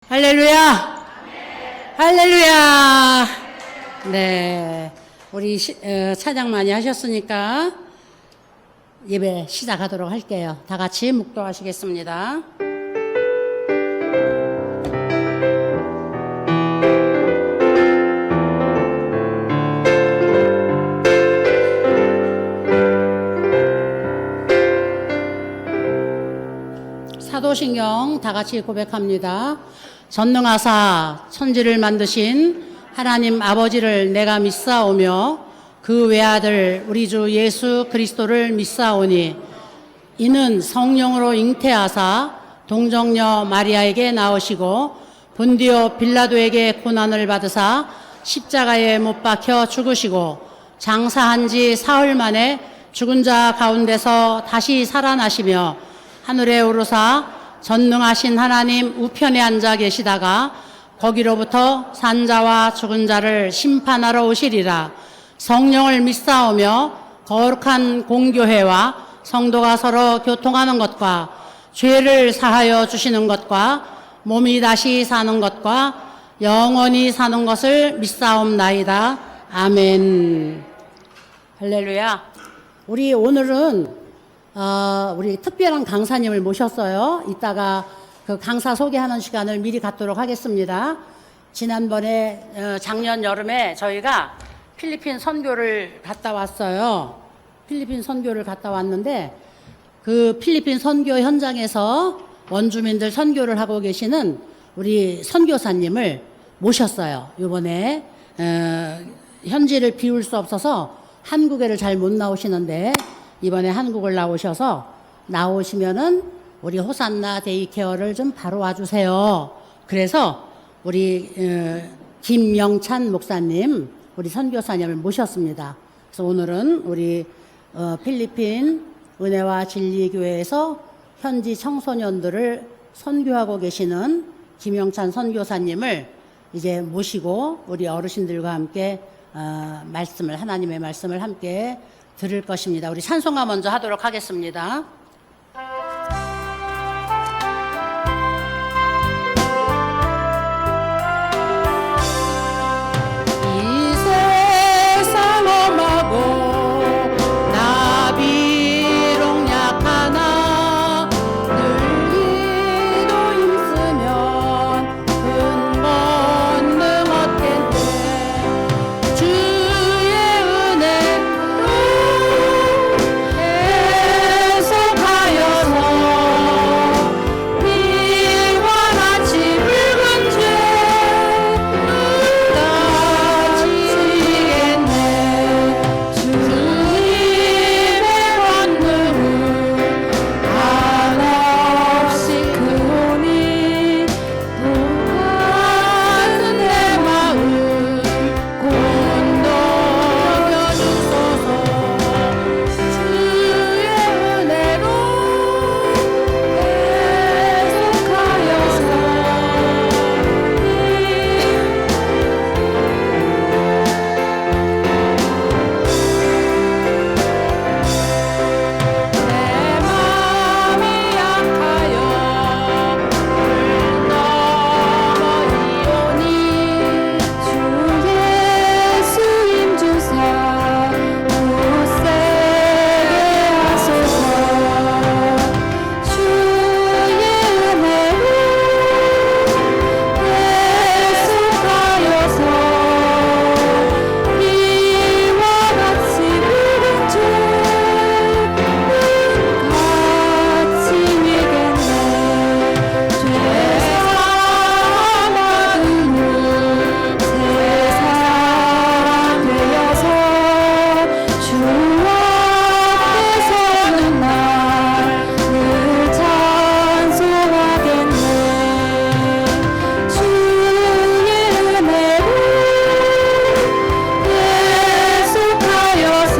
할렐루야! 할렐루야! 네. 우리 찬양 많이 하셨으니까 예배 시작하도록 할게요. 다 같이 묵도하시겠습니다. 사도신경 다 같이 고백합니다. 전능하사 천지를 만드신 하나님 아버지를 내가 믿사오며 그 외아들 우리 주 예수 그리스도를 믿사오니 이는 성령으로 잉태하사 동정녀 마리아에게 나오시고 본디오 빌라도에게 고난을 받으사 십자가에 못 박혀 죽으시고 장사한 지 사흘 만에 죽은 자 가운데서 다시 살아나시며 하늘에 오르사 전능하신 하나님 우편에 앉아 계시다가 거기로부터 산자와 죽은 자를 심판하러 오시리라. 성령을 믿사오며 거룩한 공교회와 성도가 서로 교통하는 것과 죄를 사하여 주시는 것과 몸이 다시 사는 것과 영원히 사는 것을 믿사옵나이다. 아멘. 할렐루야. 우리 오늘은 우리 특별한 강사님을 모셨어요. 이따가 그 강사 소개하는 시간을 미리 갖도록 하겠습니다. 지난번에 작년 여름에 저희가 필리핀 선교를 갔다 왔어요. 필리핀 선교를 갔다 왔는데 그 필리핀 선교 현장에서 원주민들 선교를 하고 계시는 우리 선교사님을 모셨어요. 이번에 현지를 비울 수 없어서 한국에를 잘 못 나오시는데 이번에 한국을 나오시면은 우리 호산나 데이케어를 좀 바로 와주세요. 그래서 우리 김명찬 목사님, 우리 선교사님을 모셨습니다. 그래서 오늘은 우리 필리핀 은혜와 진리교회에서 현지 청소년들을 선교하고 계시는 김영찬 선교사님을 이제 모시고 우리 어르신들과 함께 하나님의 말씀을 함께 들을 것입니다. 우리 찬송가 먼저 하도록 하겠습니다. 이 세상 험하고 나 비록 약하나 늘 기도 힘쓰면 큰 권능 얻겠네. 주의 은혜로 계속하여서 비와 같이 붉은 죄 지겠네. 주님의 권능은 한없이 크오니 똑같은 내 마음 곤독여 주소서. 주의 은혜로 계속하여서 내 마음이 약하여 물 넘어 이오니 주 예수 힘주사 굳세게 하소서. 주의 은혜로 계속하여서 이와 같이 붉은 죄 같이 미겠네. 죄사함 얻은 후 새 사람 되어서 주 앞에 서는 날 늘 찬송하겠네. 주의 은혜로 계속하여서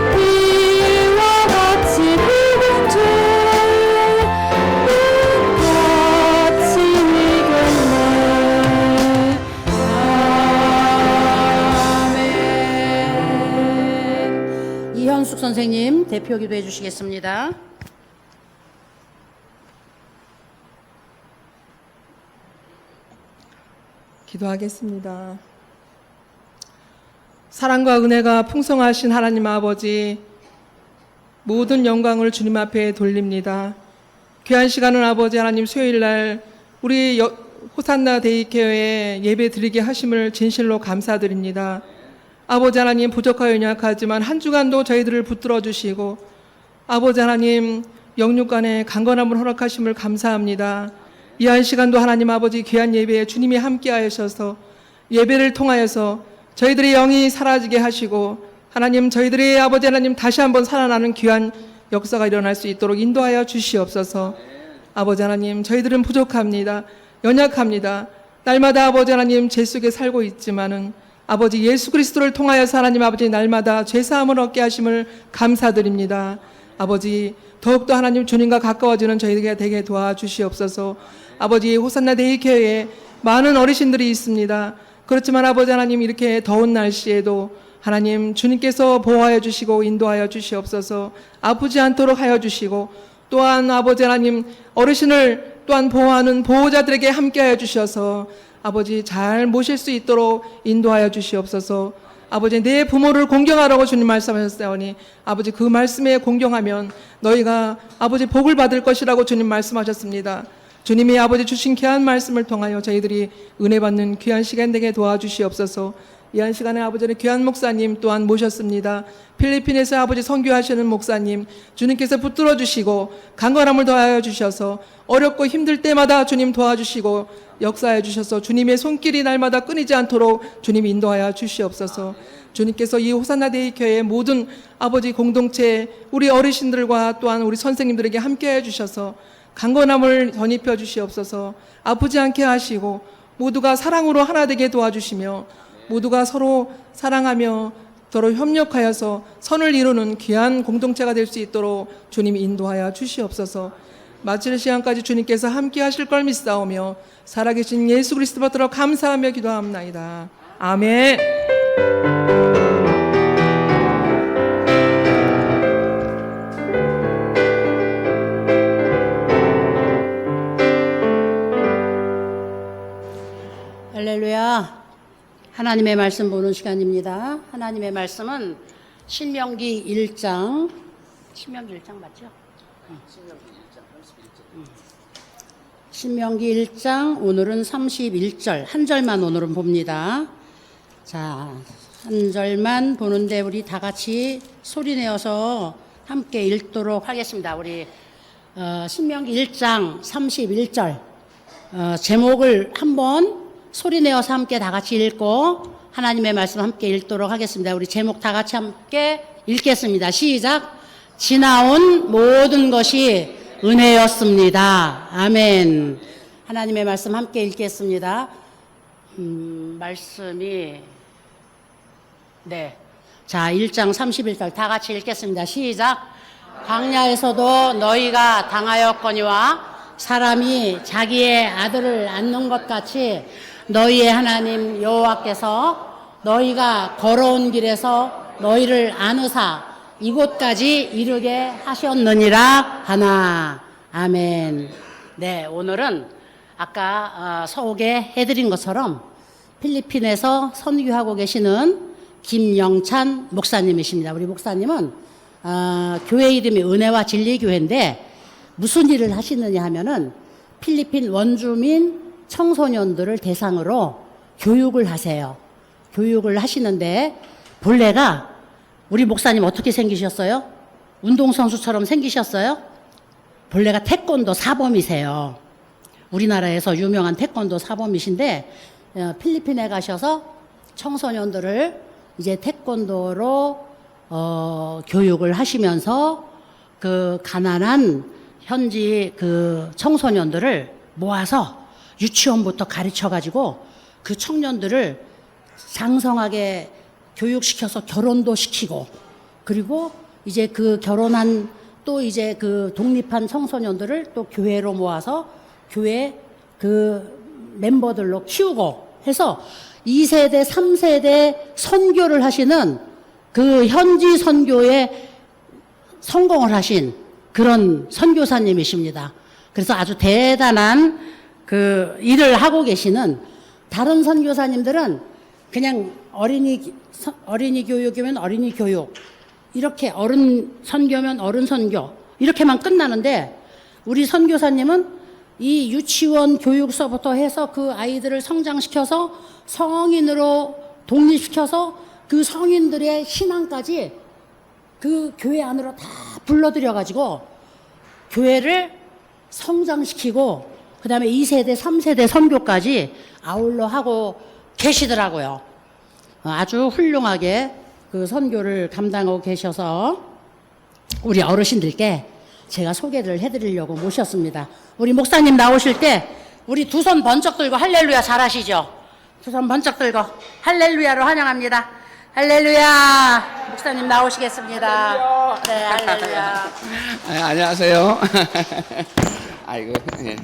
이와 같이 붉은 죄 같이 미겠네. 아멘. 이현숙 선생님 대표 기도해 주시겠습니다. 기도하겠습니다. 사랑과 은혜가 풍성하신 하나님 아버지, 모든 영광을 주님 앞에 돌립니다. 귀한 시간은 아버지 하나님 수요일날 우리 호산나 데이케어에 예배 드리게 하심을 진실로 감사드립니다. 아버지 하나님, 부족하여 연약하지만 한 주간도 저희들을 붙들어 주시고 아버지 하나님 영육간에 강건함을 허락하심을 감사합니다. 이 한 시간도 하나님 아버지 귀한 예배에 주님이 함께 하셔서 예배를 통하여서 저희들의 영이 사라지게 하시고 하나님, 저희들의 아버지 하나님 다시 한번 살아나는 귀한 역사가 일어날 수 있도록 인도하여 주시옵소서. 아버지 하나님, 저희들은 부족합니다. 연약합니다. 날마다 아버지 하나님 죄 속에 살고 있지만은 아버지 예수 그리스도를 통하여서 하나님 아버지 날마다 죄사함을 얻게 하심을 감사드립니다. 아버지, 더욱더 하나님 주님과 가까워지는 저희에게 되게 도와주시옵소서. 아버지, 호산나 데이케어에 많은 어르신들이 있습니다. 그렇지만 아버지 하나님, 이렇게 더운 날씨에도 하나님 주님께서 보호하여 주시고 인도하여 주시옵소서. 아프지 않도록 하여 주시고 또한 아버지 하나님 어르신을 또한 보호하는 보호자들에게 함께하여 주셔서 아버지 잘 모실 수 있도록 인도하여 주시옵소서. 아버지, 내 부모를 공경하라고 주님 말씀하셨사오니 아버지 그 말씀에 공경하면 너희가 아버지 복을 받을 것이라고 주님 말씀하셨습니다. 주님이 아버지 주신 귀한 말씀을 통하여 저희들이 은혜 받는 귀한 시간 되게 도와주시옵소서. 이 한 시간에 아버지는 귀한 목사님 또한 모셨습니다. 필리핀에서 아버지 선교하시는 목사님 주님께서 붙들어 주시고 강건함을 더하여 주셔서 어렵고 힘들 때마다 주님 도와주시고 역사해 주셔서 주님의 손길이 날마다 끊이지 않도록 주님 인도하여 주시옵소서. 주님께서 이 호산나 데이케어의 모든 아버지 공동체 우리 어르신들과 또한 우리 선생님들에게 함께해 주셔서 강건함을 덧입혀 주시옵소서. 아프지 않게 하시고 모두가 사랑으로 하나 되게 도와주시며 모두가 서로 사랑하며 서로 협력하여서 선을 이루는 귀한 공동체가 될 수 있도록 주님 인도하여 주시옵소서. 마칠 시간까지 주님께서 함께 하실 걸 믿사오며 살아계신 예수 그리스도 받들어 감사하며 기도합나이다. 아멘. 할렐루야. 하나님의 말씀 보는 시간입니다. 하나님의 말씀은 신명기 1장. 신명기 1장 맞죠? 신명기 1장 오늘은 31절 한 절만 오늘은 봅니다. 자, 한 절만 보는데 우리 다 같이 소리 내어서 함께 읽도록 하겠습니다. 우리 신명기 1장 31절 제목을 한번 소리 내어서 함께 다 같이 읽고 하나님의 말씀 함께 읽도록 하겠습니다. 우리 제목 다 같이 함께 읽겠습니다. 시작. 지나온 모든 것이 은혜였습니다. 아멘. 하나님의 말씀 함께 읽겠습니다. 말씀이 네. 자, 1장 31절 다 같이 읽겠습니다. 시작. 광야에서도 너희가 당하였거니와 사람이 자기의 아들을 안는 것 같이 너희의 하나님 여호와께서 너희가 걸어온 길에서 너희를 안으사 이곳까지 이르게 하셨느니라 하나. 아멘. 네, 오늘은 아까 소개해드린 것처럼 필리핀에서 선교하고 계시는 김영찬 목사님이십니다. 우리 목사님은 교회 이름이 은혜와 진리교회인데 무슨 일을 하시느냐 하면은 필리핀 원주민 청소년들을 대상으로 교육을 하세요. 교육을 하시는데 본래가 우리 목사님 어떻게 생기셨어요? 운동선수처럼 생기셨어요? 본래가 태권도 사범이세요. 우리나라에서 유명한 태권도 사범이신데 필리핀에 가셔서 청소년들을 이제 태권도로 교육을 하시면서 그 가난한 현지 그 청소년들을 모아서 유치원부터 가르쳐가지고 그 청년들을 장성하게 교육시켜서 결혼도 시키고 그리고 이제 그 결혼한 또 이제 그 독립한 청소년들을 또 교회로 모아서 교회 그 멤버들로 키우고 해서 2세대, 3세대 선교를 하시는 그 현지 선교에 성공을 하신 그런 선교사님이십니다. 그래서 아주 대단한 그 일을 하고 계시는 다른 선교사님들은 그냥 어린이 교육이면 어린이 교육, 이렇게 어른 선교면 어른 선교, 이렇게만 끝나는데, 우리 선교사님은 이 유치원 교육서부터 해서 그 아이들을 성장시켜서 성인으로 독립시켜서 그 성인들의 신앙까지 그 교회 안으로 다 불러들여가지고 교회를 성장시키고 그 다음에 2세대, 3세대 선교까지 아울러 하고 계시더라고요. 아주 훌륭하게 그 선교를 감당하고 계셔서 우리 어르신들께 제가 소개를 해드리려고 모셨습니다. 우리 목사님 나오실 때 우리 두 손 번쩍 들고 할렐루야 잘하시죠? 두 손 번쩍 들고 할렐루야로 환영합니다. 할렐루야. 목사님 나오시겠습니다. 네, 할렐루야. 안녕하세요. 아이고. 예.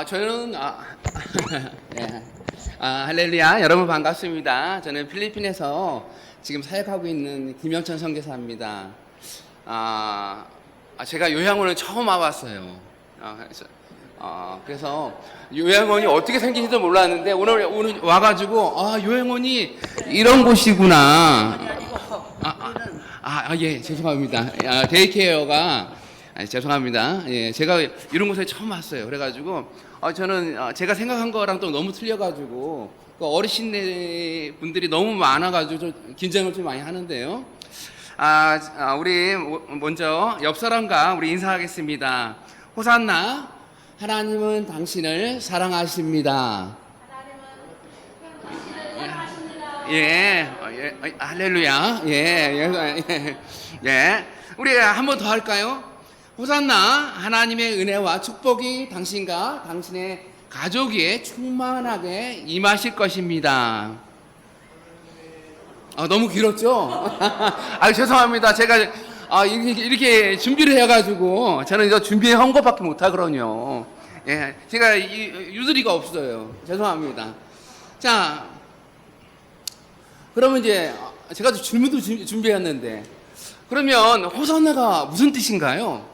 저는 예. 할렐루야. 여러분 반갑습니다. 저는 필리핀에서 지금 사역하고 있는 김영천 선교사입니다. 제가 요양원을 처음 와봤어요. 그래서 요양원이 어떻게 생긴지도 몰랐는데 오늘 와가지고 요양원이 이런 곳이구나. 예, 죄송합니다. 데이케어가 죄송합니다. 예, 제가 이런 곳에 처음 왔어요. 그래가지고 저는 제가 생각한 거랑 또 너무 틀려가지고 그 어르신 분들이 너무 많아가지고 좀 긴장을 좀 많이 하는데요. 우리 먼저 옆 사람과 우리 인사하겠습니다. 호산나. 하나님은 당신을 사랑하십니다. 예, 할렐루야. 예. 우리 한 번 더 할까요? 호산나. 하나님의 은혜와 축복이 당신과 당신의 가족에 충만하게 임하실 것입니다. 너무 길었죠? 죄송합니다. 제가 이렇게 준비를 해가지고 저는 이거 준비한 것밖에 못하거든요. 예, 제가 유두리가 없어요. 죄송합니다. 자, 그러면 이제 제가 질문도 준비했는데, 그러면 호산나가 무슨 뜻인가요?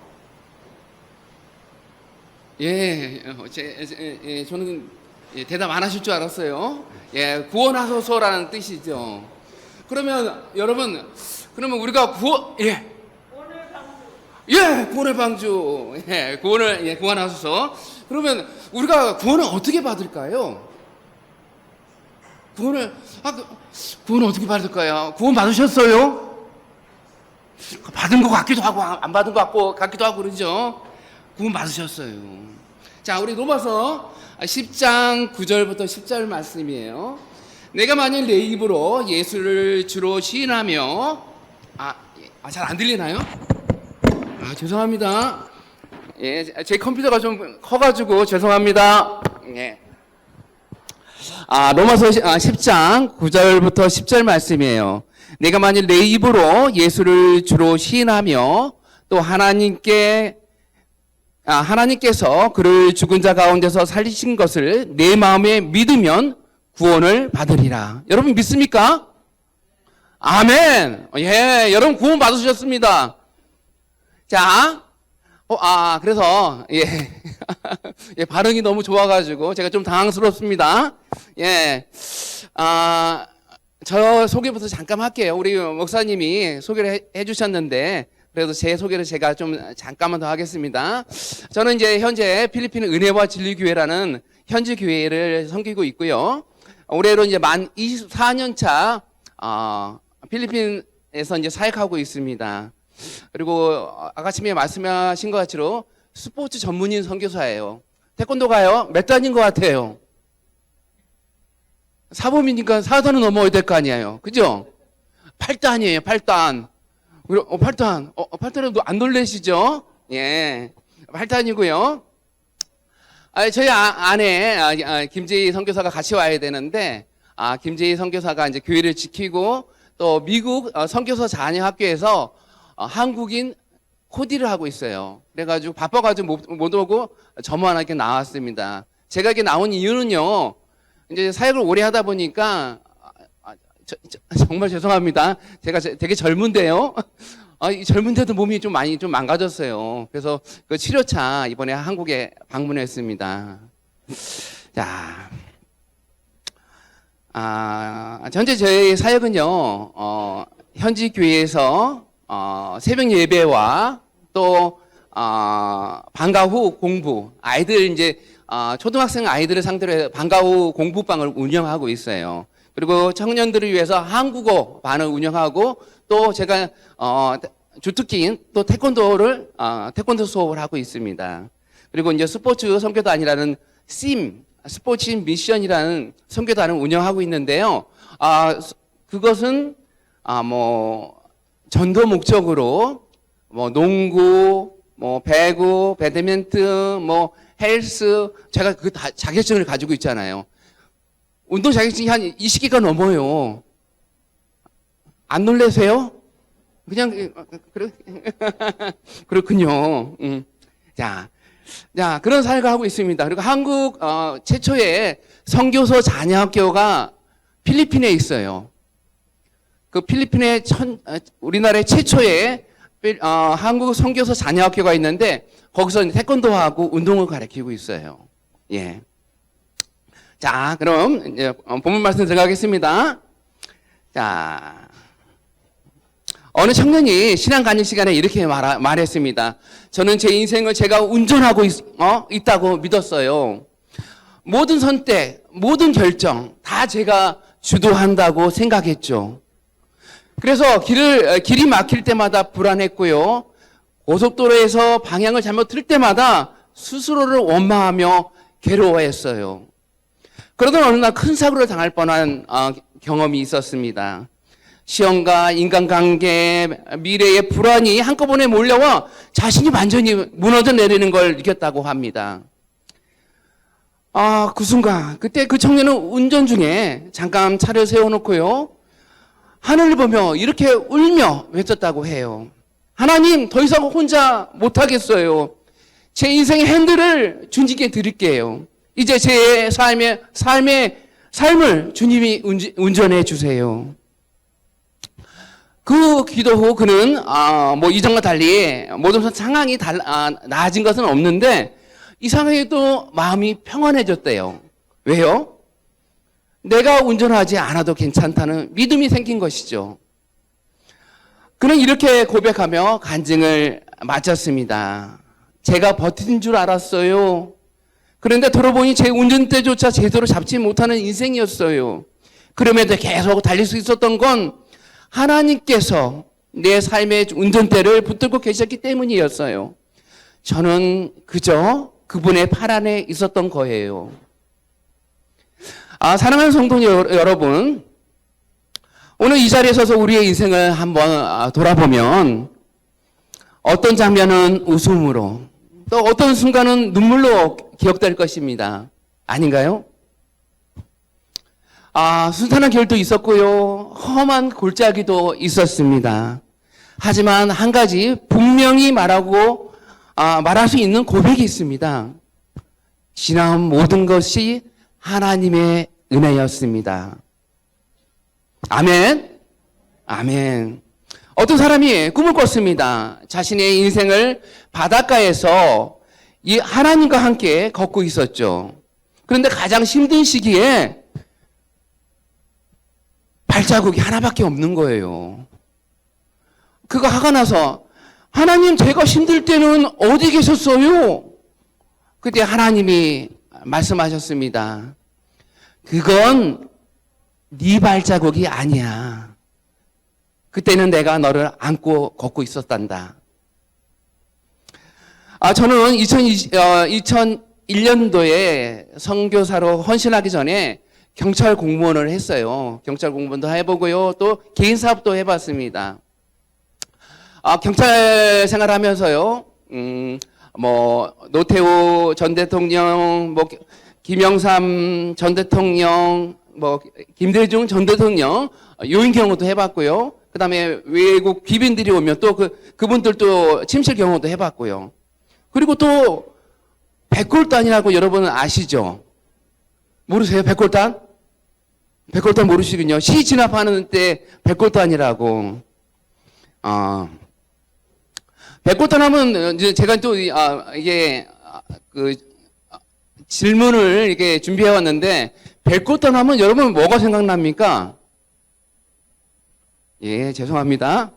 저는 대답 안 하실 줄 알았어요. 예, 구원하소서라는 뜻이죠. 그러면 여러분, 그러면 우리가 구원의 방주. 구원하소서. 그러면 우리가 구원을 어떻게 받을까요? 구원을 어떻게 받을까요? 구원 받으셨어요? 받은 것 같기도 하고 안 받은 것 같기도 하고 그러죠. 구원 받으셨어요. 자, 우리 로마서 10장 9절부터 10절 말씀이에요. 내가 만일 내 입으로 예수를 주로 시인하며 잘 안 들리나요? 죄송합니다. 예, 제 컴퓨터가 좀 커가지고 죄송합니다. 예. 로마서 10장 9절부터 10절 말씀이에요. 내가 만일 내 입으로 예수를 주로 시인하며 또 하나님께서 그를 죽은 자 가운데서 살리신 것을 내 마음에 믿으면 구원을 받으리라. 여러분 믿습니까? 아멘. 예, 여러분 구원 받으셨습니다. 자, 그래서 예, 반응이 너무 좋아가지고 제가 좀 당황스럽습니다. 예, 저 소개부터 잠깐 할게요. 우리 목사님이 소개를 해주셨는데 그래도 제 소개를 제가 좀 잠깐만 더 하겠습니다. 저는 이제 현재 필리핀 은혜와 진리교회라는 현지 교회를 섬기고 있고요. 올해로 이제 만 24년 차 필리핀에서 이제 사역하고 있습니다. 그리고 아침에 말씀하신 것 같이로 스포츠 전문인 선교사예요. 태권도 가요? 몇 단인 것 같아요? 사범이니까 4단은 넘어야 될 거 아니에요. 그죠? 8단이에요, 8단. 8단. 8단은 안 놀라시죠? 예. 8단이고요. 저희 아내, 김재희 선교사가 같이 와야 되는데, 김재희 선교사가 이제 교회를 지키고, 또 미국 선교사 자녀학교에서 한국인 코디를 하고 있어요. 그래가지고 바빠가지고 못 오고 저만 이렇게 나왔습니다. 제가 이렇게 나온 이유는요, 이제 사역을 오래 하다 보니까, 정말 죄송합니다. 제가 되게 젊은데요. 젊은데도 몸이 좀 망가졌어요. 그래서 그 치료차 이번에 한국에 방문했습니다. 자, 현재 저희 사역은요, 현지 교회에서, 새벽 예배와 또, 방과 후 공부, 아이들 이제, 초등학생 아이들을 상대로 해서 방과 후 공부방을 운영하고 있어요. 그리고 청년들을 위해서 한국어 반을 운영하고 또 제가, 주특기인 또 태권도 수업을 하고 있습니다. 그리고 이제 스포츠 선교단이라는 스포츠 미션이라는 선교단을 운영하고 있는데요. 그것은, 전도 목적으로, 농구, 배구, 배드민턴, 헬스, 제가 그 다 자격증을 가지고 있잖아요. 운동 자격증이 한 20개가 넘어요. 안 놀라세요? 그냥, 그렇군요. 자, 그런 사역을 하고 있습니다. 그리고 한국, 최초의 선교소 자녀학교가 필리핀에 있어요. 그 필리핀에 우리나라의 최초의, 한국 선교소 자녀학교가 있는데, 거기서 태권도하고 운동을 가르치고 있어요. 예. 자, 그럼, 이제, 본문 말씀 들어가겠습니다. 자. 어느 청년이 신앙 간증 시간에 이렇게 말했습니다. 저는 제 인생을 제가 운전하고 있다고 믿었어요. 모든 선택, 모든 결정 다 제가 주도한다고 생각했죠. 그래서 길이 막힐 때마다 불안했고요. 고속도로에서 방향을 잘못 틀 때마다 스스로를 원망하며 괴로워했어요. 그러던 어느 날 큰 사고를 당할 뻔한 경험이 있었습니다. 시험과 인간관계, 미래의 불안이 한꺼번에 몰려와 자신이 완전히 무너져 내리는 걸 느꼈다고 합니다. 그 순간, 그때 그 청년은 운전 중에 잠깐 차를 세워놓고요. 하늘을 보며 이렇게 울며 외쳤다고 해요. 하나님, 더 이상 혼자 못하겠어요. 제 인생의 핸들을 주님께 드릴게요. 이제 제 삶을 주님이 운전해 주세요. 그 기도 후 그는 이전과 달리 모든 상황이 나아진 것은 없는데 이상하게도 마음이 평안해졌대요. 왜요? 내가 운전하지 않아도 괜찮다는 믿음이 생긴 것이죠. 그는 이렇게 고백하며 간증을 마쳤습니다. 제가 버틴 줄 알았어요. 그런데 돌아보니 제 운전대조차 제대로 잡지 못하는 인생이었어요. 그럼에도 계속 달릴 수 있었던 건 하나님께서 내 삶의 운전대를 붙들고 계셨기 때문이었어요. 저는 그저 그분의 팔 안에 있었던 거예요. 사랑하는 성도 여러분, 오늘 이 자리에 서서 우리의 인생을 한번 돌아보면 어떤 장면은 웃음으로 또 어떤 순간은 눈물로 기억될 것입니다. 아닌가요? 순탄한 결도 있었고요. 험한 골짜기도 있었습니다. 하지만 한 가지 분명히 말할 수 있는 고백이 있습니다. 지나온 모든 것이 하나님의 은혜였습니다. 아멘. 아멘. 어떤 사람이 꿈을 꿨습니다. 자신의 인생을 바닷가에서 이 하나님과 함께 걷고 있었죠. 그런데 가장 힘든 시기에 발자국이 하나밖에 없는 거예요. 그거 화가 나서 하나님, 제가 힘들 때는 어디 계셨어요? 그때 하나님이 말씀하셨습니다. 그건 네 발자국이 아니야. 그때는 내가 너를 안고 걷고 있었단다. 저는 2001년도에 선교사로 헌신하기 전에 경찰 공무원을 했어요. 경찰 공무원도 해보고요. 또 개인 사업도 해봤습니다. 경찰 생활하면서요. 노태우 전 대통령, 김영삼 전 대통령, 김대중 전 대통령 요인 경우도 해봤고요. 그 다음에 외국 귀빈들이 오면 또 그분들도 침실 경우도 해봤고요. 그리고 또 백골단이라고 여러분은 아시죠? 모르세요? 백골단? 백골단 모르시군요. 시 진압하는 때 백골단이라고. 백골단 하면 이제 제가 또 이게 질문을 이렇게 준비해 왔는데, 백골단 하면 여러분 뭐가 생각납니까? 예, 죄송합니다.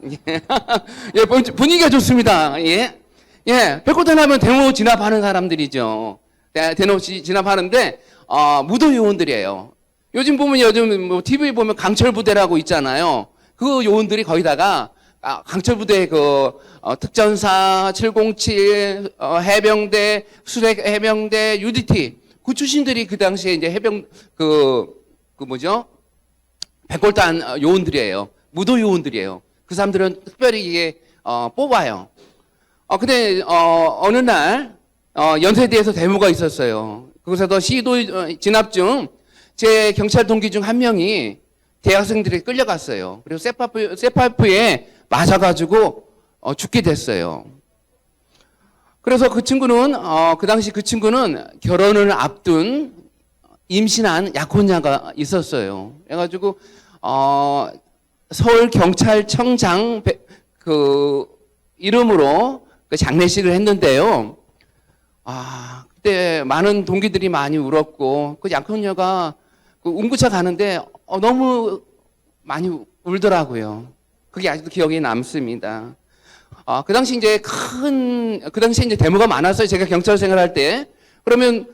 예, 분위기가 좋습니다. 예. 예, 백골단 하면 대노 진압하는 사람들이죠. 대노 진압하는데, 무도 요원들이에요. 요즘 뭐 TV 보면 강철 부대라고 있잖아요. 그 요원들이 거기다가 강철 부대 특전사 707 해병대 수색 해병대 UDT 그 출신들이 그 당시에 이제 해병 백골단 요원들이에요. 무도 요원들이에요. 그 사람들은 특별히 이게 뽑아요. 근데 어느 날 연세대에서 데모가 있었어요. 그곳에서 시도 진압 중 제 경찰 동기 중 한 명이 대학생들이 끌려갔어요. 그리고 쇠파이프에 맞아가지고 죽게 됐어요. 그래서 그 친구는 그 당시 그 친구는 결혼을 앞둔 임신한 약혼자가 있었어요. 그래가지고 서울 경찰청장 그 이름으로 그 장례식을 했는데요. 그때 많은 동기들이 많이 울었고 그 약혼녀가 그 운구차 가는데 너무 많이 울더라고요. 그게 아직도 기억에 남습니다. 그 당시 이제 데모가 많았어요. 제가 경찰 생활할 때. 그러면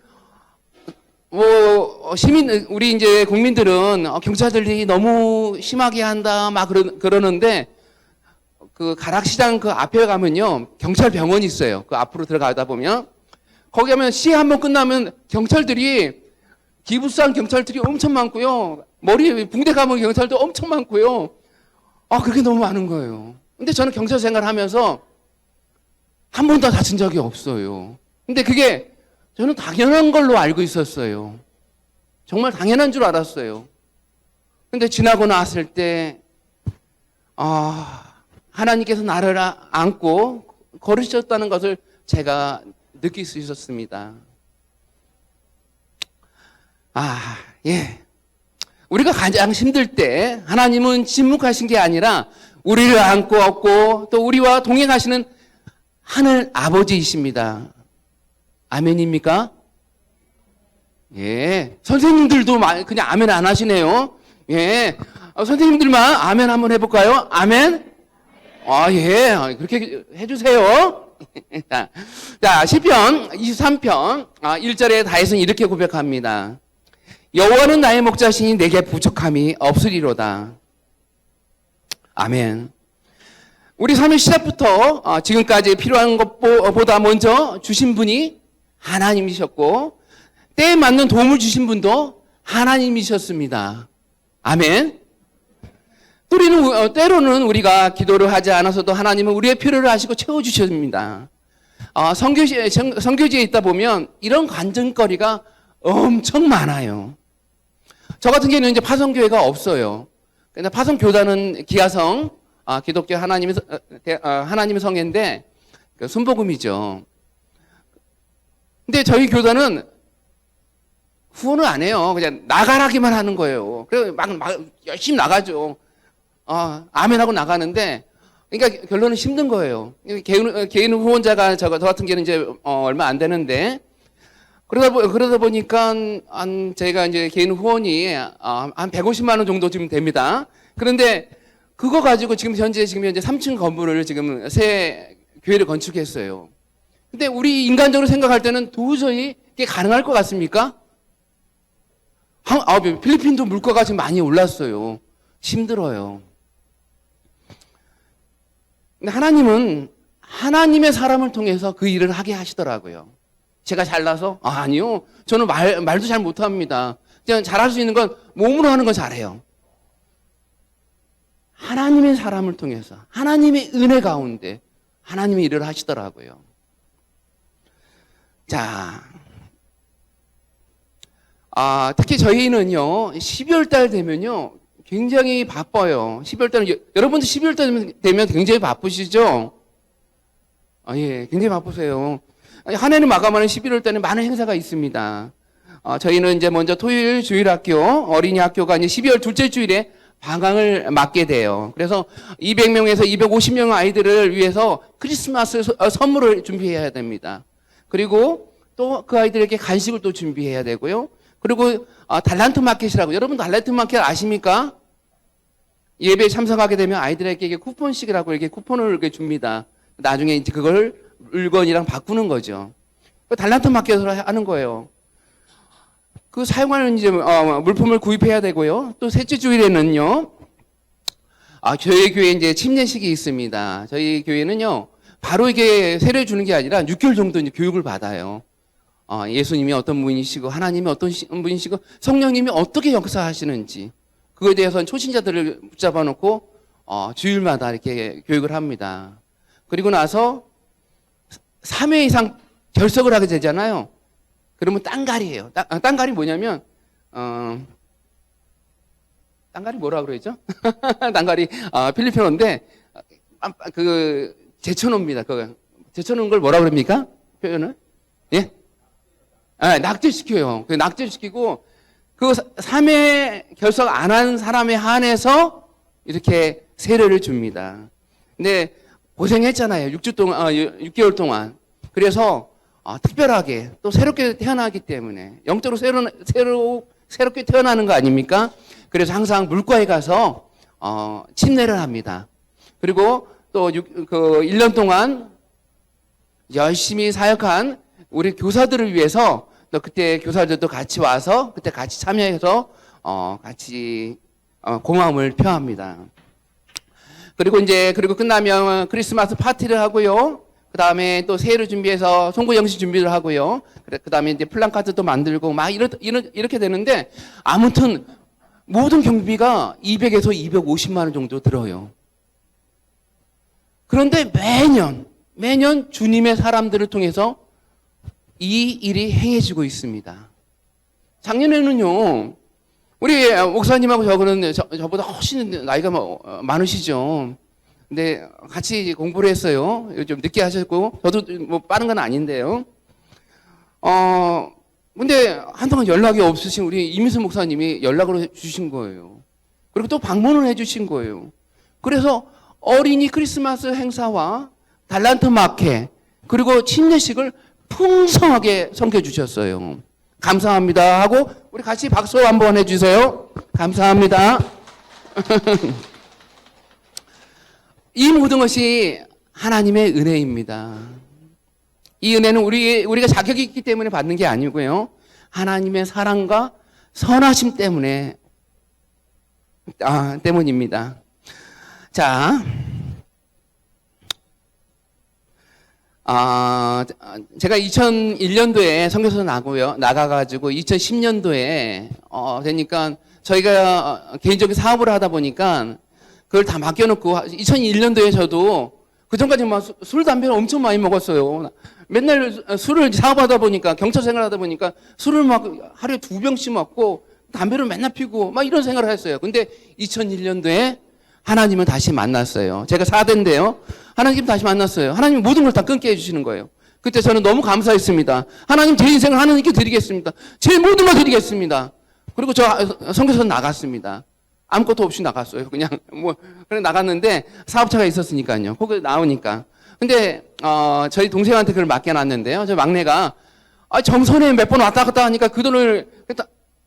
우리 이제 국민들은 경찰들이 너무 심하게 한다 막 그러는데 그 가락시장 그 앞에 가면요 경찰 병원이 있어요. 그 앞으로 들어가다 보면 거기 가면 시위 한번 끝나면 기부스한 경찰들이 엄청 많고요. 머리에 붕대 감은 경찰도 엄청 많고요. 그게 너무 많은 거예요. 근데 저는 경찰 생활하면서 한 번도 다친 적이 없어요. 근데 그게 저는 당연한 걸로 알고 있었어요. 정말 당연한 줄 알았어요. 근데 지나고 났을 때 하나님께서 나를 안고 걸으셨다는 것을 제가 느낄 수 있었습니다. 예. 우리가 가장 힘들 때 하나님은 침묵하신 게 아니라 우리를 안고 업고 또 우리와 동행하시는 하늘 아버지이십니다. 아멘입니까? 예. 선생님들도 그냥 아멘 안 하시네요. 예. 선생님들만 아멘 한번 해볼까요? 아멘? 예. 그렇게 해주세요. 자, 시편 23편 1절에 다윗은 이렇게 고백합니다. 여호와는 나의 목자시니 내게 부족함이 없으리로다. 아멘. 우리 삶의 시작부터 지금까지 필요한 것보다 먼저 주신 분이 하나님이셨고 때에 맞는 도움을 주신 분도 하나님이셨습니다. 아멘. 때로는 우리가 기도를 하지 않아서도 하나님은 우리의 필요를 아시고 채워주십니다. 선교지에 있다 보면 이런 간증거리가 엄청 많아요. 저 같은 경우는 이제 파송교회가 없어요. 근데 파송교단은 기아성, 기독교 하나님의 성회인데, 순복음이죠. 근데 저희 교단은 후원을 안 해요. 그냥 나가라기만 하는 거예요. 그래서 막 열심히 나가죠. 아멘하고 나가는데, 그러니까 결론은 힘든 거예요. 개인 후원자가 저 같은 경우는 이제 얼마 안 되는데, 그러다 보니까 저희가 이제 개인 후원이 한 150만 원 정도 지금 됩니다. 그런데 그거 가지고 지금 현재 3층 건물을 지금 새 교회를 건축했어요. 근데 우리 인간적으로 생각할 때는 도저히 이게 가능할 것 같습니까? 필리핀도 물가가 지금 많이 올랐어요. 힘들어요. 근데 하나님은 하나님의 사람을 통해서 그 일을 하게 하시더라고요. 제가 잘나서? 아니요. 저는 말도 잘 못합니다. 그냥 잘할 수 있는 건 몸으로 하는 건 잘해요. 하나님의 사람을 통해서 하나님의 은혜 가운데 하나님의 일을 하시더라고요. 자, 특히 저희는요 12월 달 되면요 굉장히 바빠요. 12월 달은 여러분도 12월 달 되면 굉장히 바쁘시죠? 예, 굉장히 바쁘세요. 한 해는 마감하는 11월 달에 많은 행사가 있습니다. 저희는 이제 먼저 토요일 주일학교, 어린이 학교가 이제 12월 둘째 주일에 방학을 맞게 돼요. 그래서 200명에서 250명 아이들을 위해서 크리스마스 선물을 준비해야 됩니다. 그리고 또 그 아이들에게 간식을 또 준비해야 되고요. 그리고 달란트 마켓이라고, 여러분 달란트 마켓 아십니까? 예배에 참석하게 되면 아이들에게 이게 쿠폰식이라고 이렇게 쿠폰을 이렇게 줍니다. 나중에 이제 그걸 물건이랑 바꾸는 거죠. 달란트 마켓으로 하는 거예요. 그 사용하는 이제 물품을 구입해야 되고요. 또 셋째 주일에는요, 저희 교회에 이제 침례식이 있습니다. 저희 교회는요, 바로 이게 세례 주는 게 아니라 6개월 정도 이제 교육을 받아요. 예수님이 어떤 분이시고, 하나님이 어떤 분이시고, 성령님이 어떻게 역사하시는지, 그거에 대해서는 초신자들을 붙잡아 놓고, 주일마다 이렇게 교육을 합니다. 그리고 나서 3회 이상 결석을 하게 되잖아요. 그러면 땅갈이에요. 땅갈이 뭐냐면, 땅갈이 뭐라 그러죠? 땅갈이, 필리핀어인데, 제쳐놓습니다. 제쳐놓은 걸 뭐라 그럽니까? 표현을? 예? 낙제시켜요. 낙제시키고, 그 3회 결석 안 한 사람에 한해서 이렇게 세례를 줍니다. 근데 고생했잖아요. 6개월 동안. 그래서 특별하게 또 새롭게 태어나기 때문에 영적으로 새롭게 태어나는 거 아닙니까? 그래서 항상 물가에 가서 침례를 합니다. 그리고 또 1년 동안 열심히 사역한 우리 교사들을 위해서 또 그때 교사들도 같이 와서 그때 같이 참여해서 같이 고마움을 표합니다. 그리고 끝나면 크리스마스 파티를 하고요. 그 다음에 또 새해를 준비해서 송구 영시 준비를 하고요. 그 다음에 이제 플랜카드도 만들고 막 이렇게 되는데, 아무튼 모든 경비가 200에서 250만 원 정도 들어요. 그런데 매년 주님의 사람들을 통해서 이 일이 행해지고 있습니다. 작년에는요, 우리 목사님하고 저보다 훨씬 나이가 많으시죠. 근데 같이 공부를 했어요. 좀 늦게 하셨고, 저도 뭐 빠른 건 아닌데요. 근데 한동안 연락이 없으신 우리 이민수 목사님이 연락을 주신 거예요. 그리고 또 방문을 해주신 거예요. 그래서 어린이 크리스마스 행사와 달란트 마켓, 그리고 침례식을 풍성하게 섬겨주셨어요. 감사합니다 하고 우리 같이 박수 한번 해주세요. 감사합니다. 이 모든 것이 하나님의 은혜입니다. 이 은혜는 우리가 자격이 있기 때문에 받는 게 아니고요. 하나님의 사랑과 선하심 때문입니다. 자, 제가 2001년도에 선교사 나가가지고 2010년도에 되니까 저희가 개인적인 사업을 하다 보니까 그걸 다 맡겨놓고 2001년도에 저도 그전까지 막 술, 담배를 엄청 많이 먹었어요. 맨날 술을 사업하다 보니까, 경찰 생활하다 보니까 술을 막 하루에 2병씩 먹고 담배를 맨날 피고 막 이런 생활을 했어요. 근데 2001년도에 하나님을 다시 만났어요. 제가 4대인데요. 하나님 다시 만났어요. 하나님 모든 걸 다 끊게 해주시는 거예요. 그때 저는 너무 감사했습니다. 하나님 제 인생을 하나님께 드리겠습니다. 제 모든 걸 드리겠습니다. 그리고 저 선교사 나갔습니다. 아무것도 없이 나갔어요. 그냥 그래 나갔는데 사업차가 있었으니까요. 거기 나오니까. 근데 저희 동생한테 그걸 맡겨놨는데요. 저 막내가 정선에 몇 번 왔다 갔다 하니까 그 돈을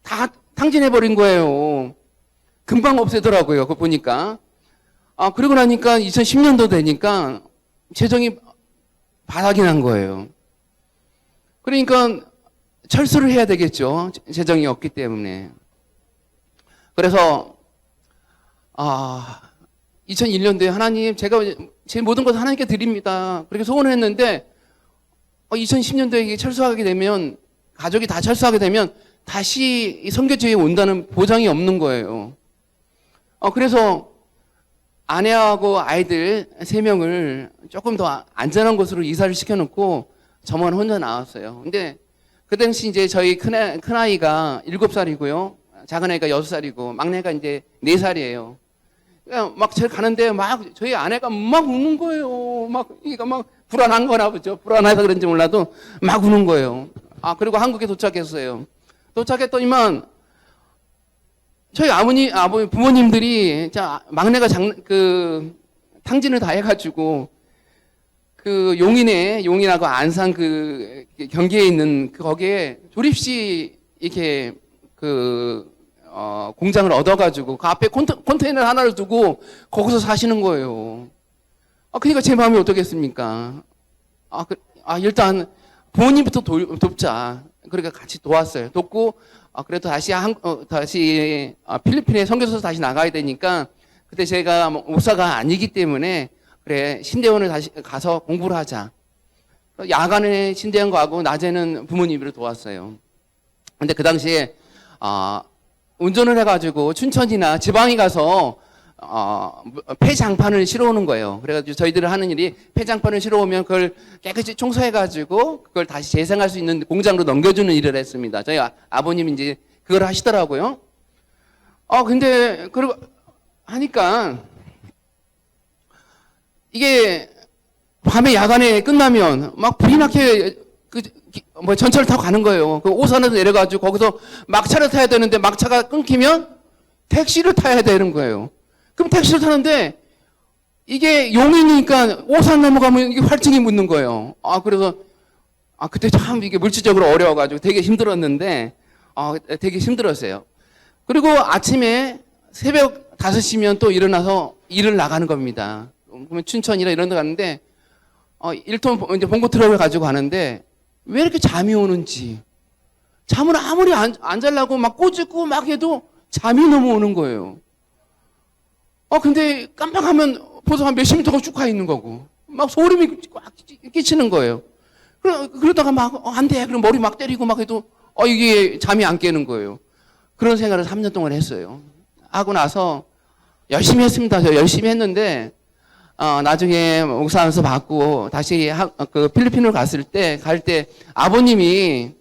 다 탕진해버린 거예요. 금방 없애더라고요. 그거 보니까. 그러고 나니까 2010년도 되니까 재정이 바닥이 난 거예요. 그러니까 철수를 해야 되겠죠. 재정이 없기 때문에. 그래서 2001년도에 하나님, 제가 제 모든 것을 하나님께 드립니다. 그렇게 소원을 했는데 2010년도에 철수하게 되면, 가족이 다 철수하게 되면 다시 이 선교지에 온다는 보장이 없는 거예요. 그래서 아내하고 아이들 3명을 조금 더 안전한 곳으로 이사를 시켜놓고 저만 혼자 나왔어요. 근데 그 당시 이제 저희 큰아이가 7살이고요. 작은아이가 6살이고 막내가 이제 4살이에요. 막 제가 가는데 저희 아내가 막 우는 거예요. 이거 불안한 거나 보죠. 불안해서 그런지 몰라도 막 우는 거예요. 그리고 한국에 도착했어요. 도착했더니만 저희 부모님들이 막내가 탕진을 다 해가지고 그 용인하고 안산 그 경계에 있는 그 거기에 조립식 이렇게 공장을 얻어가지고 그 앞에 컨테이너 하나를 두고 거기서 사시는 거예요. 그러니까 제 마음이 어떻겠습니까? 일단 부모님부터 돕자. 그러니까 같이 도왔어요. 돕고 그래도 다시 필리핀에 선교사로 다시 나가야 되니까 그때 제가 목사가 아니기 때문에 그래 신대원을 다시 가서 공부를 하자. 야간에 신대원 가고 낮에는 부모님을 도왔어요. 근데 그 당시에 운전을 해가지고 춘천이나 지방에 가서 폐장판을 실어오는 거예요. 그래가지고 저희들은 하는 일이 폐장판을 실어오면 그걸 깨끗이 청소해가지고 그걸 다시 재생할 수 있는 공장으로 넘겨주는 일을 했습니다. 저희 아버님이 이제 그걸 하시더라고요. 근데 그러고 하니까 이게 밤에 야간에 끝나면 막 불이 나게 전철을 타고 가는 거예요. 그 오산에서 내려가지고 거기서 막차를 타야 되는데 막차가 끊기면 택시를 타야 되는 거예요. 그럼 택시를 타는데 이게 용인이니까 오산 넘어가면 이게 활증이 묻는 거예요. 그래서 그때 참 이게 물질적으로 어려워가지고 되게 힘들었는데 되게 힘들었어요. 그리고 아침에 새벽 5시면 또 일어나서 일을 나가는 겁니다. 그러면 춘천이나 이런 데 가는데 1톤 이제 봉고 트럭을 가지고 가는데 왜 이렇게 잠이 오는지 잠을 아무리 안 자려고 막 꼬집고 막 해도 잠이 너무 오는 거예요. 근데 깜빡하면 벌써 한 몇십 미터가 쭉 가 있는 거고 막 소름이 꽉 끼치는 거예요. 그러다가 막 안 돼. 그럼 머리 막 때리고 막 해도 이게 잠이 안 깨는 거예요. 그런 생활을 3년 동안 했어요. 하고 나서 열심히 했습니다. 저 열심히 했는데 나중에 목사하면서 받고 다시 그 필리핀을 갈 때 아버님이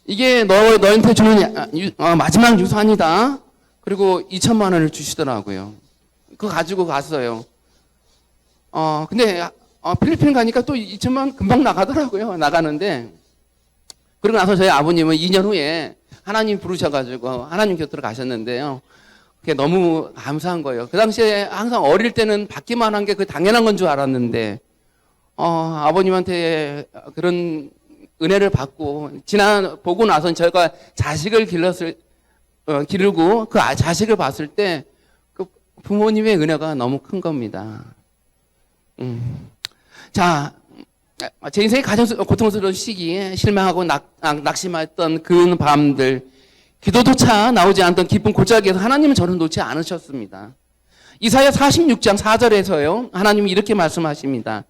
이게 너한테 주는 마지막 유산이다. 그리고 2천만 원을 주시더라고요. 그거 가지고 갔어요. 근데 필리핀 가니까 또 2천만 원 금방 나가더라고요. 나가는데 그러고 나서 저희 아버님은 2년 후에 하나님 부르셔가지고 하나님 곁으로 가셨는데요. 그게 너무 감사한 거예요. 그 당시에 항상 어릴 때는 받기만 한 게 그 당연한 건 줄 알았는데, 아버님한테 그런 은혜를 받고, 보고 나선 저희가 자식을 기르고 그 자식을 봤을 때 그 부모님의 은혜가 너무 큰 겁니다. 자, 제 인생의 가장 고통스러운 시기에 실망하고 낙심했던 그 밤들, 기도조차 나오지 않던 깊은 골짜기에서 하나님은 저를 놓지 않으셨습니다. 이사야 46장 4절에서요. 하나님이 이렇게 말씀하십니다.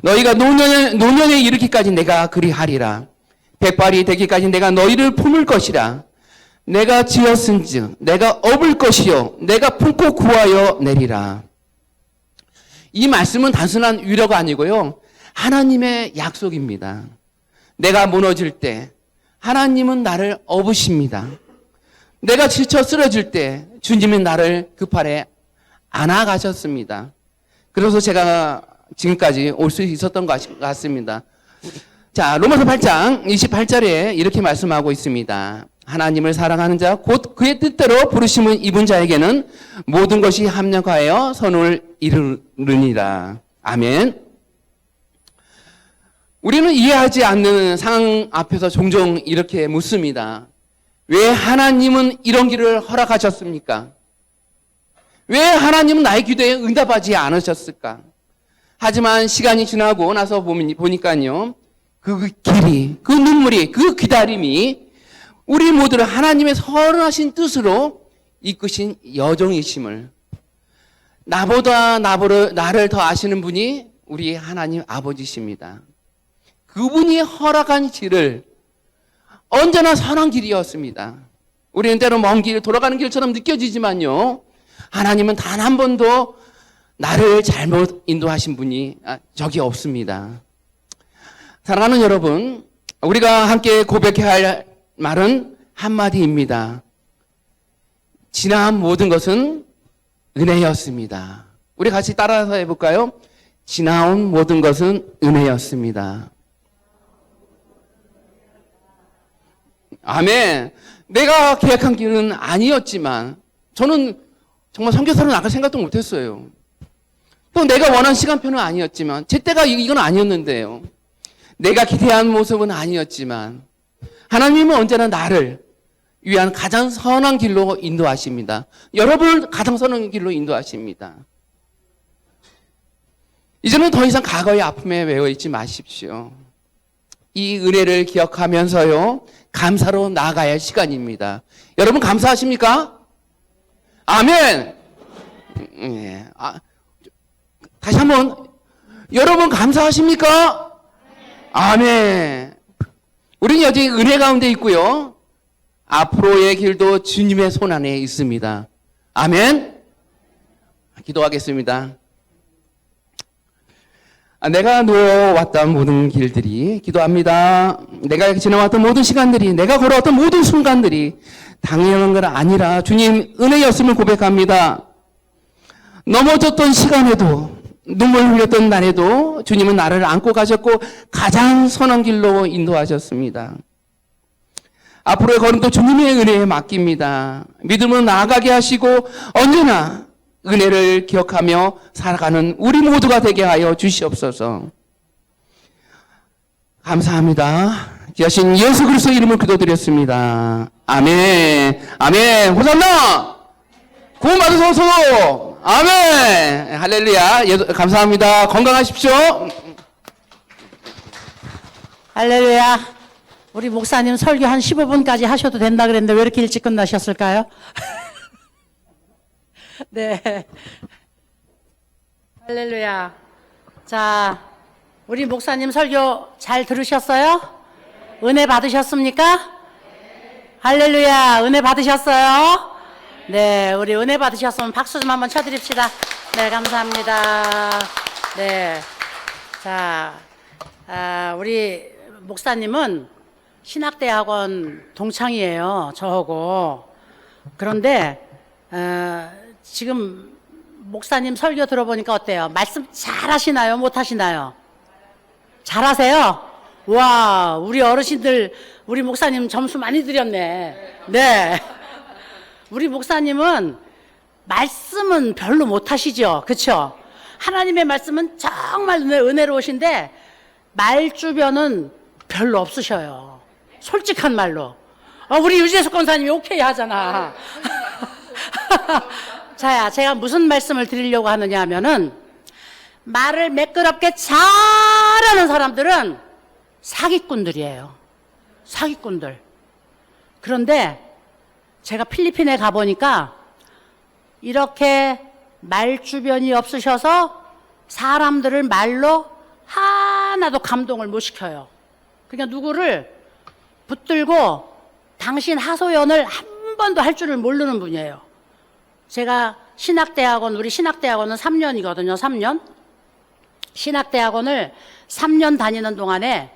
너희가 노년에 이르기까지 내가 그리하리라. 백발이 되기까지 내가 너희를 품을 것이라. 내가 지었은즉 내가 업을 것이요 내가 품고 구하여 내리라. 이 말씀은 단순한 위로가 아니고요. 하나님의 약속입니다. 내가 무너질 때 하나님은 나를 업으십니다. 내가 지쳐 쓰러질 때 주님은 나를 그 팔에 안아가셨습니다. 그래서 제가 지금까지 올 수 있었던 것 같습니다. 자, 로마서 8장 28절에 이렇게 말씀하고 있습니다. 하나님을 사랑하는 자, 곧 그의 뜻대로 부르심을 입은 자에게는 모든 것이 합력하여 선을 이루느니라. 아멘. 우리는 이해하지 않는 상황 앞에서 종종 이렇게 묻습니다. 왜 하나님은 이런 길을 허락하셨습니까? 왜 하나님은 나의 기도에 응답하지 않으셨을까? 하지만 시간이 지나고 나서 보니까요. 그 길이, 그 눈물이, 그 기다림이 우리 모두를 하나님의 선하신 뜻으로 이끄신 여정이심을 나보다 나를 더 아시는 분이 우리 하나님 아버지십니다. 그분이 허락한 길을 언제나 선한 길이었습니다. 우리는 때로 먼 길, 돌아가는 길처럼 느껴지지만요. 하나님은 단 한 번도 나를 잘못 인도하신 분이 적이 없습니다. 사랑하는 여러분, 우리가 함께 고백해야 할 말은 한마디입니다. 지나온 모든 것은 은혜였습니다. 우리 같이 따라서 해볼까요? 지나온 모든 것은 은혜였습니다. 아멘. 내가 계획한 길은 아니었지만 저는 정말 선교사로 나갈 생각도 못했어요. 또 내가 원하는 시간표는 아니었지만, 제때가 이건 아니었는데요. 내가 기대한 모습은 아니었지만, 하나님은 언제나 나를 위한 가장 선한 길로 인도하십니다. 여러분을 가장 선한 길로 인도하십니다. 이제는 더 이상 과거의 아픔에 매여 있지 마십시오. 이 은혜를 기억하면서요, 감사로 나아가야 할 시간입니다. 여러분 감사하십니까? 아멘! 예. 다시 한번, 여러분 감사하십니까? 아멘! 우리는 여전히 은혜 가운데 있고요, 앞으로의 길도 주님의 손 안에 있습니다. 아멘! 기도하겠습니다. 내가 누워왔던 모든 길들이, 기도합니다. 내가 지나왔던 모든 시간들이, 내가 걸어왔던 모든 순간들이 당연한 건 아니라 주님 은혜였음을 고백합니다. 넘어졌던 시간에도, 눈물 흘렸던 날에도 주님은 나를 안고 가셨고 가장 선한 길로 인도하셨습니다. 앞으로의 걸음도 주님의 은혜에 맡깁니다. 믿음으로 나아가게 하시고 언제나 은혜를 기억하며 살아가는 우리 모두가 되게 하여 주시옵소서. 감사합니다. 귀하신 예수 그리스도 이름을 기도드렸습니다. 아멘. 아멘. 호산나! 구원받으소서! 아멘. 할렐루야. 감사합니다. 건강하십시오. 할렐루야. 우리 목사님 설교 한 15분까지 하셔도 된다 그랬는데 왜 이렇게 일찍 끝나셨을까요? 네. 할렐루야. 자, 우리 목사님 설교 잘 들으셨어요? 은혜 받으셨습니까? 할렐루야. 은혜 받으셨어요? 네, 우리 은혜 받으셨으면 박수 좀 한번 쳐드립시다. 네, 감사합니다. 네. 자, 우리 목사님은 신학대학원 동창이에요. 저하고. 그런데, 지금 목사님 설교 들어보니까 어때요? 말씀 잘 하시나요? 못 하시나요? 잘 하세요? 와, 우리 어르신들, 우리 목사님 점수 많이 드렸네. 네. 우리 목사님은 말씀은 별로 못 하시죠? 그쵸? 하나님의 말씀은 정말 은혜로우신데, 말 주변은 별로 없으셔요. 솔직한 말로. 우리 유재석 권사님이 오케이 하잖아. 자, 제가 무슨 말씀을 드리려고 하느냐 하면은, 말을 매끄럽게 잘하는 사람들은 사기꾼들이에요. 사기꾼들. 그런데 제가 필리핀에 가보니까 이렇게 말 주변이 없으셔서 사람들을 말로 하나도 감동을 못 시켜요. 그러니까 누구를 붙들고 당신 하소연을 한 번도 할 줄을 모르는 분이에요. 제가 신학대학원, 우리 신학대학원은 3년이거든요, 3년. 신학대학원을 3년 다니는 동안에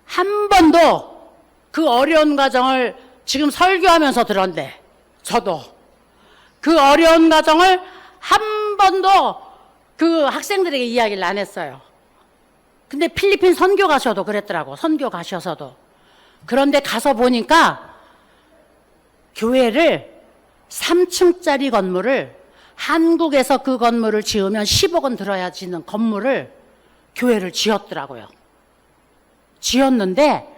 한 번도 그 어려운 과정을 지금 설교하면서 들었는데, 저도 그 어려운 과정을 한 번도 그 학생들에게 이야기를 안 했어요. 근데 필리핀 선교 가셔도 그랬더라고, 선교 가셔서도. 그런데 가서 보니까 교회를 3층짜리 건물을, 한국에서 그 건물을 지으면 10억 원 들어야 지는 건물을, 교회를 지었더라고요. 지었는데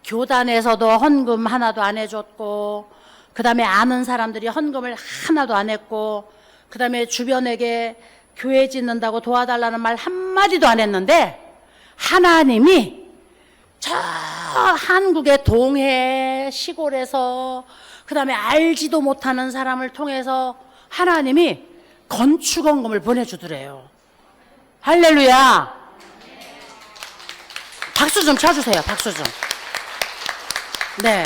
교단에서도 헌금 하나도 안 해줬고, 그 다음에 아는 사람들이 헌금을 하나도 안 했고, 그 다음에 주변에게 교회 짓는다고 도와달라는 말 한마디도 안 했는데, 하나님이 저 한국의 동해 시골에서, 그 다음에 알지도 못하는 사람을 통해서 하나님이 건축원금을 보내주더래요. 할렐루야. 박수 좀 쳐주세요. 박수 좀. 네.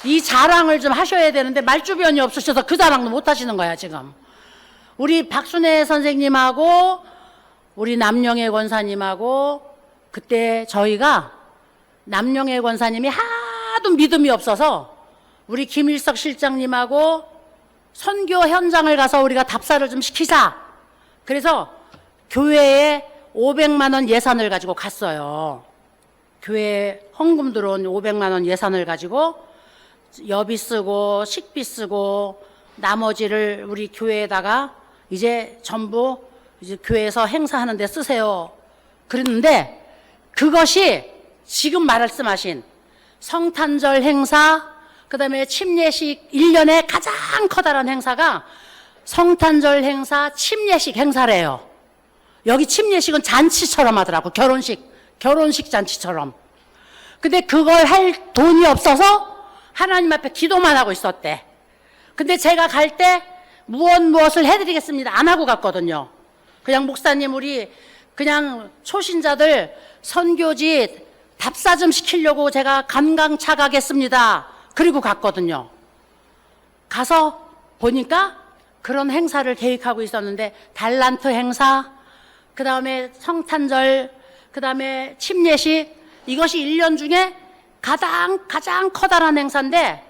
이 자랑을 좀 하셔야 되는데 말주변이 없으셔서 그 자랑도 못 하시는 거야, 지금. 우리 박순애 선생님하고 우리 남영애 권사님하고, 그때 저희가 남영애 권사님이 하도 믿음이 없어서 우리 김일석 실장님하고 선교 현장을 가서 우리가 답사를 좀 시키자. 그래서 교회에 500만 원 예산을 가지고 갔어요. 교회에 헌금 들어온 500만 원 예산을 가지고 여비 쓰고 식비 쓰고 나머지를 우리 교회에다가 이제 전부 이제 교회에서 행사하는 데 쓰세요. 그랬는데 그것이 지금 말씀하신 성탄절 행사, 그다음에 침례식 1년에 가장 커다란 행사가 성탄절 행사, 침례식 행사래요. 여기 침례식은 잔치처럼 하더라고. 결혼식 잔치처럼. 근데 그걸 할 돈이 없어서 하나님 앞에 기도만 하고 있었대. 근데 제가 갈 때 무엇을 해드리겠습니다 안 하고 갔거든요. 그냥 목사님 우리 그냥 초신자들 선교지 답사 좀 시키려고 제가 관광차 가겠습니다. 그리고 갔거든요. 가서 보니까 그런 행사를 계획하고 있었는데 달란트 행사, 그 다음에 성탄절, 그 다음에 침례식, 이것이 1년 중에 가장 커다란 행사인데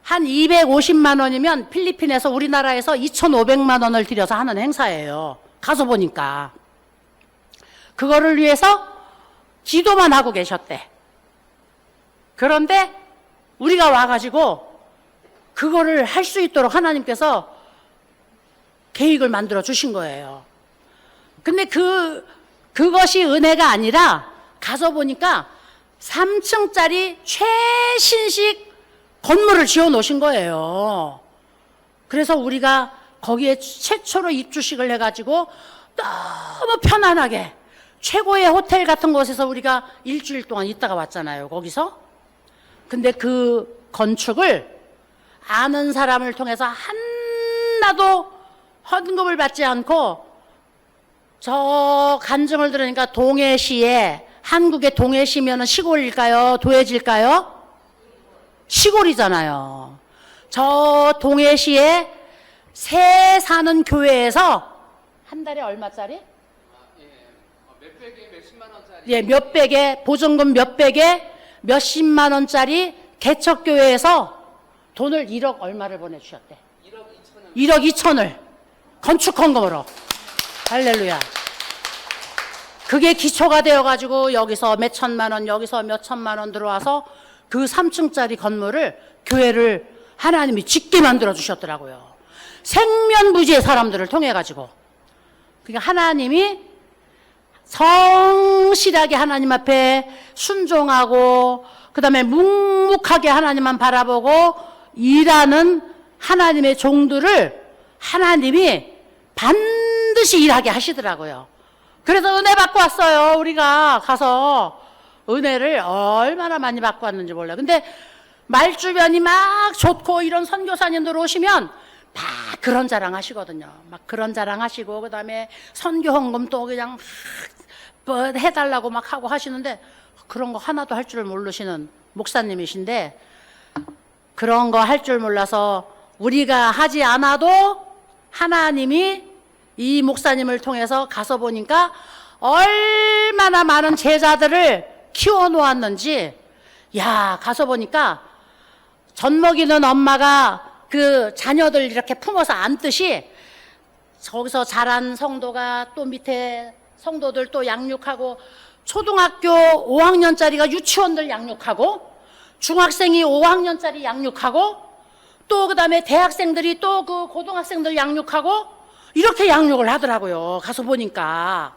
한 250만 원이면 필리핀에서 우리나라에서 2,500만 원을 들여서 하는 행사예요. 가서 보니까 그거를 위해서 기도만 하고 계셨대. 그런데 우리가 와가지고 그거를 할 수 있도록 하나님께서 계획을 만들어 주신 거예요. 근데 그것이 은혜가 아니라 가서 보니까 3층짜리 최신식 건물을 지어 놓으신 거예요. 그래서 우리가 거기에 최초로 입주식을 해가지고 너무 편안하게 최고의 호텔 같은 곳에서 우리가 일주일 동안 있다가 왔잖아요. 거기서. 근데 그 건축을 아는 사람을 통해서 하나도 헌금을 받지 않고 저 간증을 들으니까 동해시에, 한국의 동해시면은 시골일까요? 도해질까요? 시골이잖아요. 저 동해시에 새 사는 교회에서 한 달에 얼마짜리? 몇백에 몇십만 원짜리. 예, 몇백에, 보증금 몇백에 몇십만 원짜리 개척교회에서 돈을 1억 얼마를 보내주셨대. 1억 2천을 건축 헌금으로. 할렐루야. 그게 기초가 되어가지고 여기서 몇 천만 원, 여기서 몇 천만 원 들어와서 그 3층짜리 건물을, 교회를 하나님이 짓게 만들어 주셨더라고요. 생면부지의 사람들을 통해가지고. 그러니까 하나님이 성실하게 하나님 앞에 순종하고 그 다음에 묵묵하게 하나님만 바라보고 일하는 하나님의 종들을 하나님이 반드시 일하게 하시더라고요. 그래서 은혜 받고 왔어요. 우리가 가서 은혜를 얼마나 많이 받고 왔는지 몰라요. 근데 말주변이 막 좋고 이런 선교사님들 오시면 막 그런 자랑 하시거든요. 막 그런 자랑 하시고 그 다음에 선교 헌금 또 그냥 뭐 해달라고 막 하고 하시는데 그런 거 하나도 할 줄 모르시는 목사님이신데 그런 거 할 줄 몰라서 우리가 하지 않아도 하나님이 이 목사님을 통해서 가서 보니까 얼마나 많은 제자들을 키워놓았는지, 야, 가서 보니까 젖 먹이는 엄마가 그 자녀들 이렇게 품어서 안듯이 거기서 자란 성도가 또 밑에 성도들 또 양육하고 초등학교 5학년짜리가 유치원들 양육하고 중학생이 5학년짜리 양육하고 또 그 다음에 대학생들이 또 그 고등학생들 양육하고 이렇게 양육을 하더라고요. 가서 보니까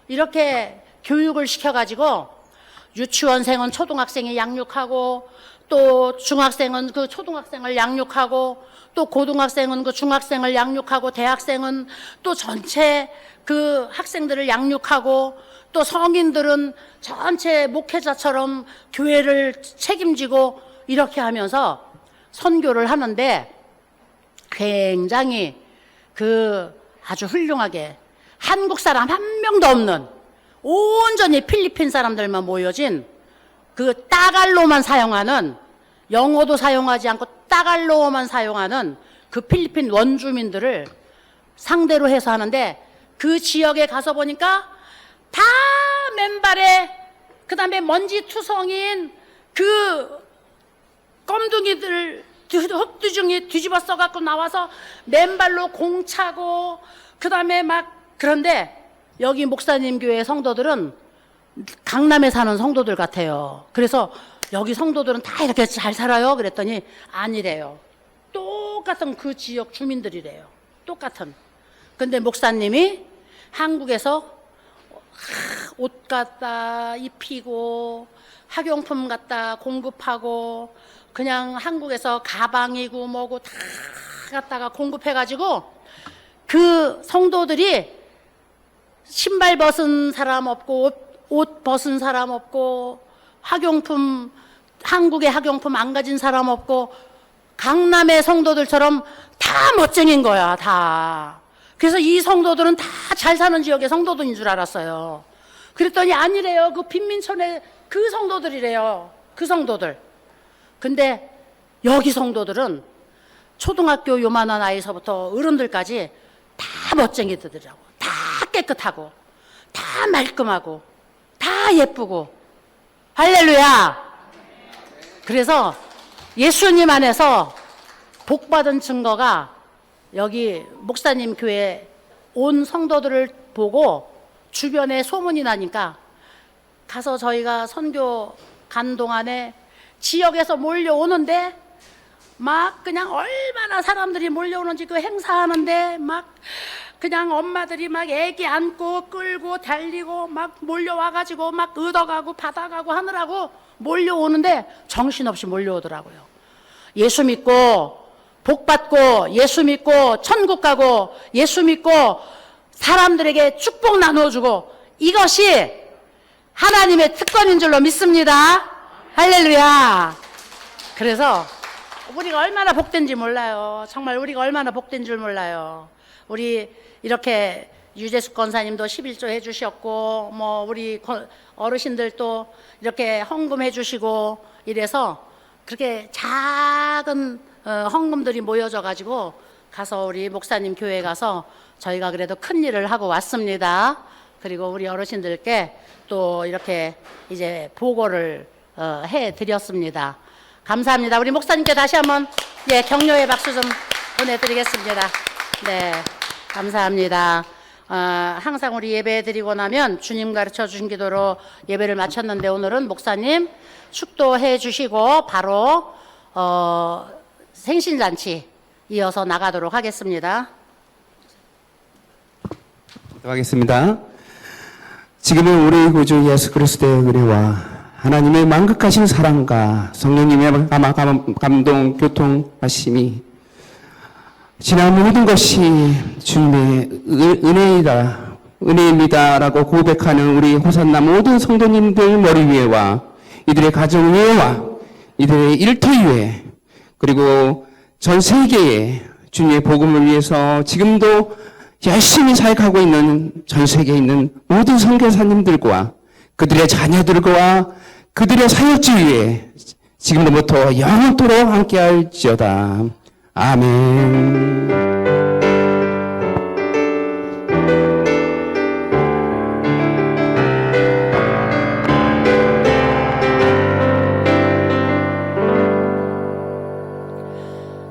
이렇게 교육을 시켜가지고 유치원생은 초등학생이 양육하고 또 중학생은 그 초등학생을 양육하고 또 고등학생은 그 중학생을 양육하고 대학생은 또 전체 그 학생들을 양육하고 또 성인들은 전체 목회자처럼 교회를 책임지고 이렇게 하면서 선교를 하는데 굉장히 그 아주 훌륭하게 한국 사람 한 명도 없는 온전히 필리핀 사람들만 모여진 그 따갈로만 사용하는, 영어도 사용하지 않고 따갈로만 사용하는 그 필리핀 원주민들을 상대로 해서 하는데 그 지역에 가서 보니까 다 맨발에 그 다음에 먼지투성인 그 껌둥이들 흙두중이 뒤집어 써갖고 나와서 맨발로 공 차고 그 다음에 막 그런데 여기 목사님 교회 성도들은 강남에 사는 성도들 같아요. 그래서 여기 성도들은 다 이렇게 잘 살아요? 그랬더니 아니래요. 똑같은 그 지역 주민들이래요. 똑같은. 근데 목사님이 한국에서 옷 갖다 입히고 학용품 갖다 공급하고 그냥 한국에서 가방이고 뭐고 다 갖다가 공급해가지고 그 성도들이 신발 벗은 사람 없고 옷 벗은 사람 없고 학용품 한국의 학용품 안 가진 사람 없고 강남의 성도들처럼 다 멋쟁인 거야 다. 그래서 이 성도들은 다 잘 사는 지역의 성도들인 줄 알았어요. 그랬더니 아니래요. 그 빈민촌의 그 성도들이래요. 그 성도들. 근데 여기 성도들은 초등학교 요만한 아이서부터 어른들까지 다 멋쟁이들이라고. 다 깨끗하고 다 말끔하고 다 예쁘고 할렐루야. 그래서 예수님 안에서 복받은 증거가 여기 목사님 교회 온 성도들을 보고 주변에 소문이 나니까 가서 저희가 선교 간 동안에 지역에서 몰려오는데 막 그냥 얼마나 사람들이 몰려오는지 그 행사하는데 막 그냥 엄마들이 막 애기 안고 끌고 달리고 막 몰려와가지고 막 얻어가고 받아가고 하느라고 몰려오는데 정신없이 몰려오더라고요. 예수 믿고 복 받고 예수 믿고 천국 가고 예수 믿고 사람들에게 축복 나누어주고 이것이 하나님의 특권인 줄로 믿습니다. 할렐루야. 그래서 우리가 얼마나 복된지 몰라요. 정말 우리가 얼마나 복된 줄 몰라요. 우리 이렇게 유재숙 권사님도 11조 해주셨고 뭐 우리 어르신들도 이렇게 헌금해 주시고 이래서 그렇게 작은 헌금들이 모여져 가지고 가서 우리 목사님 교회에 가서 저희가 그래도 큰 일을 하고 왔습니다. 그리고 우리 어르신들께 또 이렇게 이제 보고를 해 드렸습니다. 감사합니다. 우리 목사님께 다시 한번 격려의 박수 좀 보내드리겠습니다. 네, 감사합니다. 항상 우리 예배 드리고 나면 주님 가르쳐 주신 기도로 예배를 마쳤는데 오늘은 목사님 축도해 주시고 바로 생신잔치 이어서 나가도록 하겠습니다. 하겠습니다. 지금은 우리 구주 예수 그리스도의 은혜와 하나님의 만극하신 사랑과 성령님의 아마 감동, 교통하심이 지난 모든 것이 주님의 은혜입니다라고 고백하는 우리 호산나 모든 성도님들 머리 위에와 이들의 가정 위에와 이들의 일터 위에 그리고 전 세계에 주님의 복음을 위해서 지금도 열심히 사역하고 있는 전 세계에 있는 모든 선교사님들과 그들의 자녀들과 그들의 사역지 위에 지금부터 영원토록 함께할지어다. 아멘.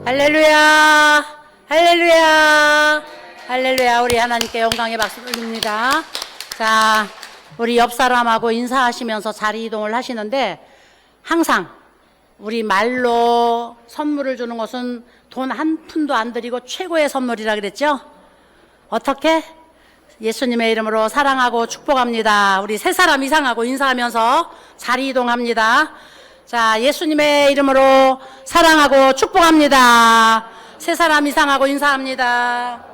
할렐루야, 할렐루야, 할렐루야. 우리 하나님께 영광의 박수 드립니다. 자, 우리 옆 사람하고 인사하시면서 자리 이동을 하시는데 항상 우리 말로 선물을 주는 것은 돈 한 푼도 안 드리고 최고의 선물이라 그랬죠? 어떻게? 예수님의 이름으로 사랑하고 축복합니다. 우리 세 사람 이상하고 인사하면서 자리 이동합니다. 자, 예수님의 이름으로 사랑하고 축복합니다. 세 사람 이상하고 인사합니다.